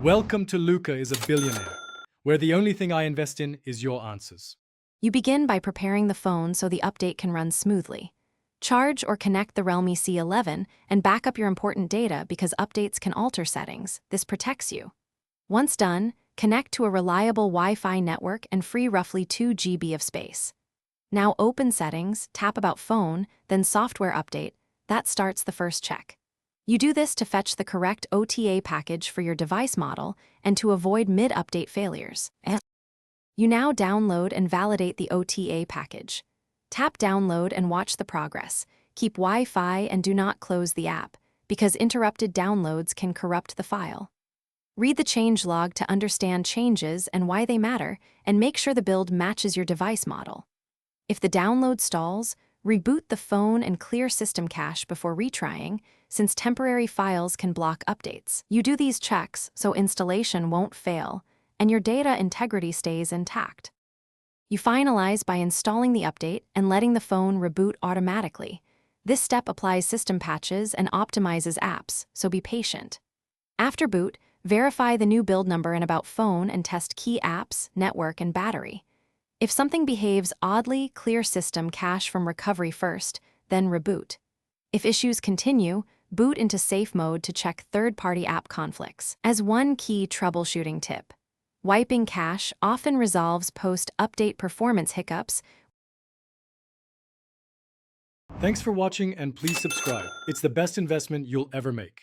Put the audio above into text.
Welcome to Luca is a Billionaire, where the only thing I invest in is your answers. You begin by preparing the phone so the update can run smoothly. Charge or connect the Realme C11 and back up your important data because updates can alter settings. This protects you. Once done, connect to a reliable Wi-Fi network and free roughly 2 GB of space. Now open Settings, tap About Phone, then Software Update. That starts the first check. You do this to fetch the correct OTA package for your device model and to avoid mid-update failures. You now download and validate the OTA package. Tap Download and watch the progress. Keep Wi-Fi and do not close the app, because interrupted downloads can corrupt the file. Read the changelog to understand changes and why they matter, and make sure the build matches your device model. If the download stalls, reboot the phone and clear system cache before retrying, since temporary files can block updates. You do these checks so installation won't fail, and your data integrity stays intact. You finalize by installing the update and letting the phone reboot automatically. This step applies system patches and optimizes apps, so be patient. After boot, verify the new build number and About Phone and test key apps, network, and battery. If something behaves oddly, clear system cache from recovery first, then reboot. If issues continue, boot into safe mode to check third-party app conflicts. As one key troubleshooting tip, wiping cache often resolves post-update performance hiccups. Thanks for watching and please subscribe. It's the best investment you'll ever make.